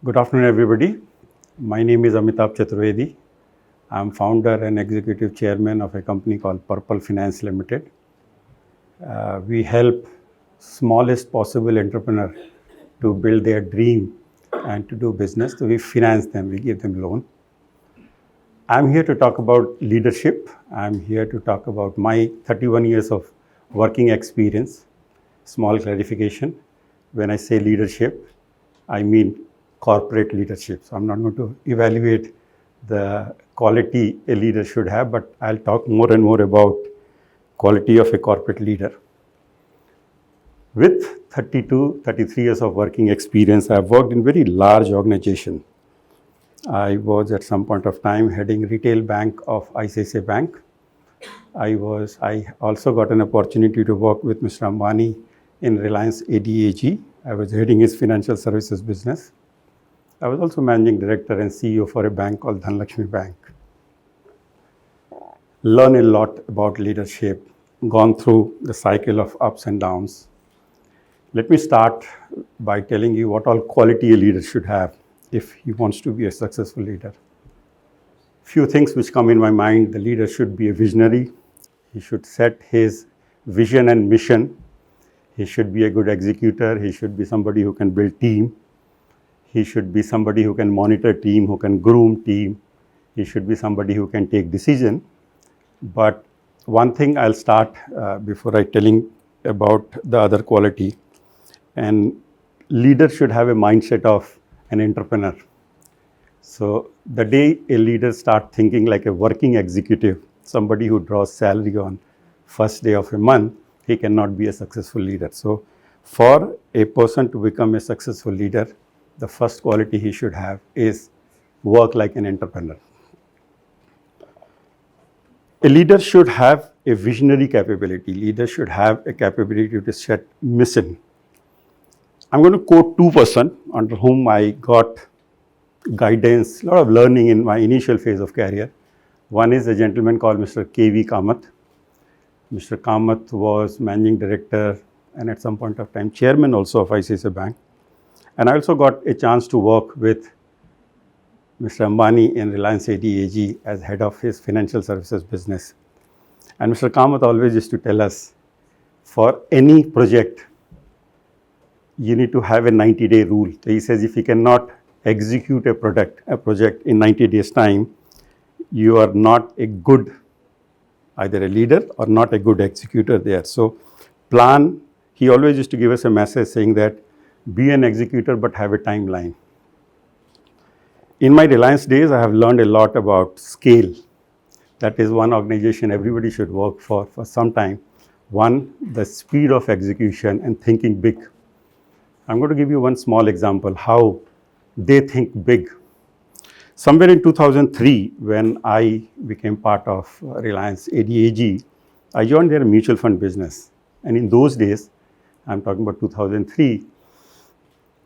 Good afternoon, everybody. My name is Amitabh Chaturvedi. I'm founder and executive chairman of a company called Essel Finance Ltd. We help smallest possible entrepreneur to build their dream and to do business. So we finance them, we give them loan. I'm here to talk about leadership. I'm here to talk about my 31 years of working experience. Small clarification. When I say leadership, I mean corporate leadership. So I'm not going to evaluate the quality a leader should have, but I'll talk more and more about quality of a corporate leader. With 33 years of working experience, I've worked in very large organization. I was at some point of time heading retail bank of ICICI Bank. I also got an opportunity to work with Mr. Ambani in Reliance ADAG. I was heading his financial services business. I was also managing director and CEO for a bank called Dhanlaxmi Bank. Learn a lot about leadership, gone through the cycle of ups and downs. Let me start by telling you what all quality a leader should have if he wants to be a successful leader. Few things which come in my mind. The leader should be a visionary. He should set his vision and mission. He should be a good executor. He should be somebody who can build team. He should be somebody who can monitor team, who can groom team. He should be somebody who can take decision. But one thing I'll start before I telling about the other quality. And leader should have a mindset of an entrepreneur. So the day a leader starts thinking like a working executive, somebody who draws salary on first day of a month, he cannot be a successful leader. So for a person to become a successful leader, the first quality he should have is work like an entrepreneur. A leader should have a visionary capability. Leader should have a capability to set mission. I'm going to quote two persons under whom I got guidance, a lot of learning in my initial phase of career. One is a gentleman called Mr. K.V. Kamath. Mr. Kamath was managing director and at some point of time chairman also of ICICI Bank. And I also got a chance to work with Mr. Ambani in Reliance ADAG as head of his financial services business. And Mr. Kamath always used to tell us, for any project, you need to have a 90-day rule. So he says if you cannot execute a project in 90 days time, you are not a good, either a leader or not a good executor there. So plan, he always used to give us a message saying that be an executor but have a timeline. In my Reliance days, I have learned a lot about scale. That is one organization everybody should work for some time. One, the speed of execution and thinking big. I'm going to give you one small example how they think big. Somewhere in 2003, when I became part of Reliance ADAG, I joined their mutual fund business. And in those days, I'm talking about 2003,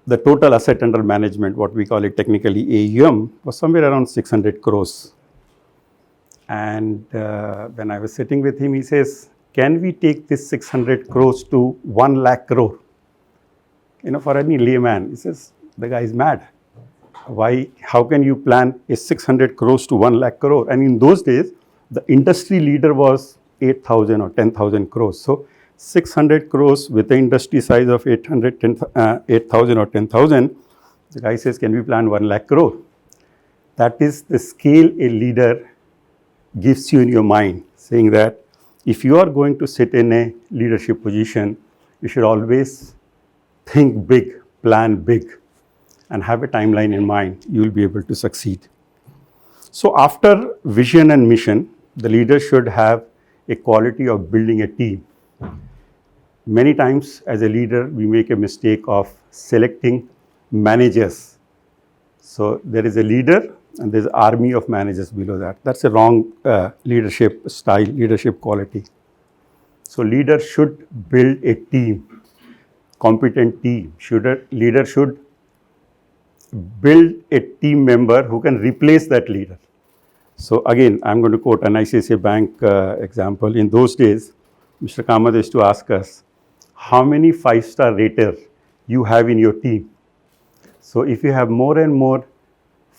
the total asset under management, what we call it technically AUM, was somewhere around 600 crores. And when I was sitting with him, he says, can we take this 600 crores to 1 lakh crore? You know, for any layman, he says, the guy is mad. Why? How can you plan a 600 crores to 1 lakh crore? And in those days, the industry leader was 8,000 or 10,000 crores. So 600 crores with the industry size of 8,000 or 10,000, the guy says, can we plan 1 lakh crore? That is the scale a leader gives you in your mind, saying that if you are going to sit in a leadership position, you should always think big, plan big, and have a timeline in mind. You will be able to succeed. So after vision and mission, the leader should have a quality of building a team. Many times as a leader, we make a mistake of selecting managers. So there is a leader and there's an army of managers below that. That's a wrong leadership style, leadership quality. So leader should build a team, competent team. Leader should build a team member who can replace that leader. So again, I'm going to quote an ICICI Bank example. In those days, Mr. Kamath used to ask us, how many 5-star raters you have in your team? So if you have more and more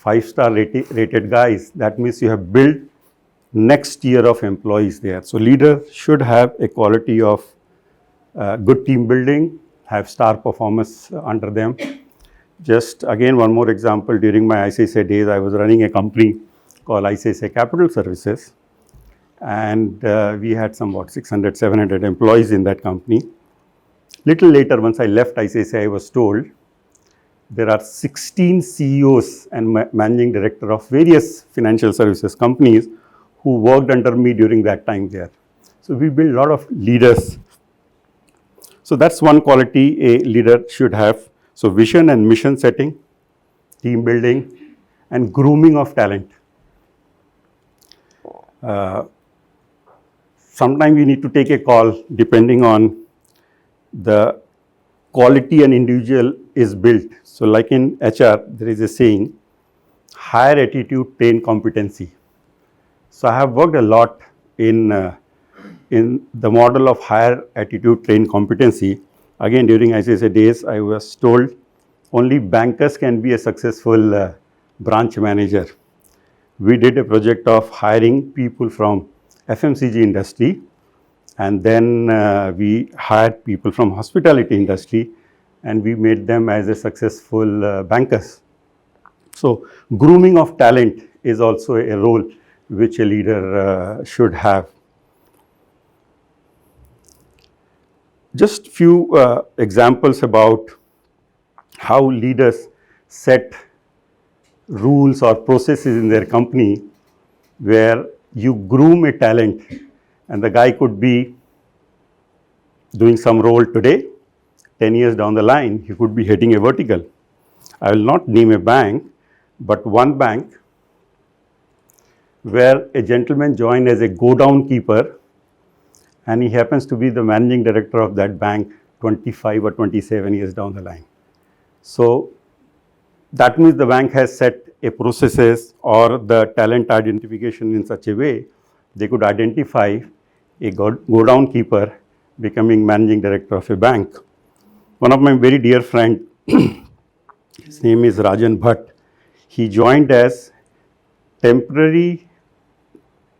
5-star rated guys, that means you have built next tier of employees there. So leader should have a quality of good team building, have star performance under them. Just again, one more example, during my ICICI days, I was running a company called ICICI Capital Services, and we had somewhat 600, 700 employees in that company. Little later, once I left ICICI, I was told there are 16 CEOs and managing director of various financial services companies who worked under me during that time there. So we built a lot of leaders. So that's one quality a leader should have. So vision and mission setting, team building, and grooming of talent. Sometimes we need to take a call depending on the quality an individual is built. So like in HR, there is a saying, hire attitude, train competency. So I have worked a lot in the model of hire attitude, train competency. Again, during ICICI days, I was told only bankers can be a successful branch manager. We did a project of hiring people from FMCG industry, and then we hired people from hospitality industry, and we made them as a successful bankers. So grooming of talent is also a role which a leader should have. Just few examples about how leaders set rules or processes in their company where you groom a talent, and the guy could be doing some role today, 10 years down the line, he could be heading a vertical. I will not name a bank, but one bank where a gentleman joined as a go-down keeper, and he happens to be the managing director of that bank 25 or 27 years down the line. So that means the bank has set a processes or the talent identification in such a way they could identify a go-down keeper becoming managing director of a bank. One of my very dear friend, his name is Rajan Bhatt. He joined as temporary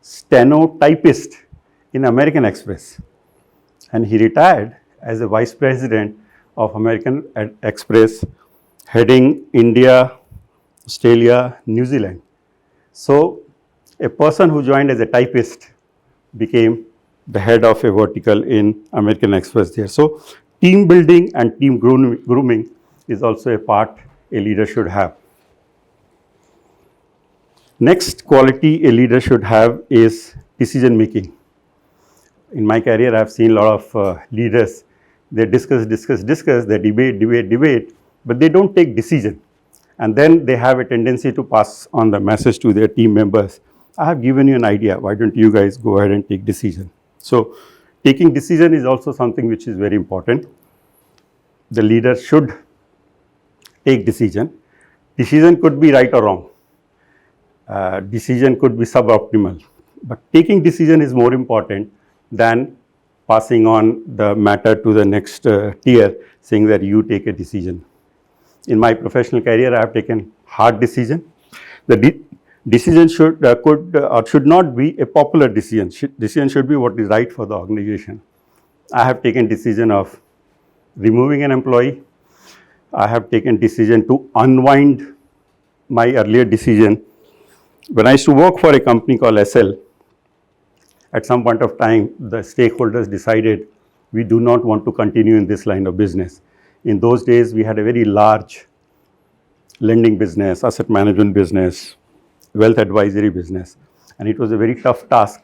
stenotypist in American Express, and he retired as a vice president of American Express, heading India, Australia, New Zealand. So a person who joined as a typist became the head of a vertical in American Express there. So team building and team grooming is also a part a leader should have. Next quality a leader should have is decision making. In my career, I have seen a lot of leaders, they discuss, they debate, but they don't take decision. And then they have a tendency to pass on the message to their team members. I have given you an idea, why don't you guys go ahead and take decision? So taking decision is also something which is very important. The leader should take decision. Decision could be right or wrong. Decision could be suboptimal. But taking decision is more important than passing on the matter to the next tier, saying that you take a decision. In my professional career, I have taken hard decision. The decision should not be a popular decision. Decision should be what is right for the organization. I have taken decision of removing an employee. I have taken decision to unwind my earlier decision. When I used to work for a company called Essel, at some point of time, the stakeholders decided we do not want to continue in this line of business. In those days, we had a very large lending business, asset management business, wealth advisory business. And it was a very tough task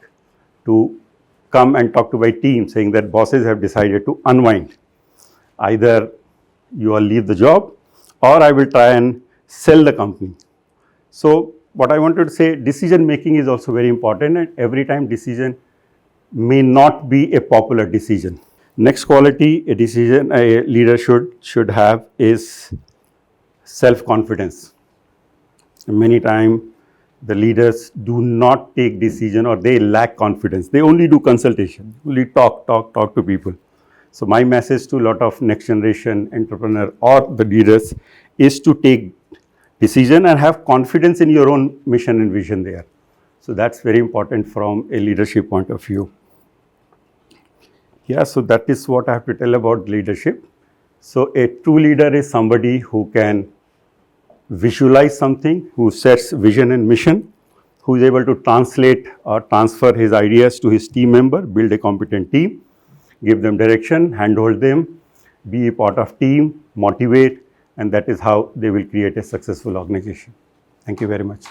to come and talk to my team saying that bosses have decided to unwind. Either you all leave the job or I will try and sell the company. So what I wanted to say, decision making is also very important, and every time decision may not be a popular decision. Next quality a leader should have is self-confidence. Many times the leaders do not take decision or they lack confidence. They only do consultation, only talk to people. So my message to a lot of next generation entrepreneur or the leaders is to take decision and have confidence in your own mission and vision there. So that's very important from a leadership point of view. Yeah, so that is what I have to tell about leadership. So a true leader is somebody who can visualize something, who sets vision and mission, who is able to translate or transfer his ideas to his team member, build a competent team, give them direction, handhold them, be a part of team, motivate, and that is how they will create a successful organization. Thank you very much.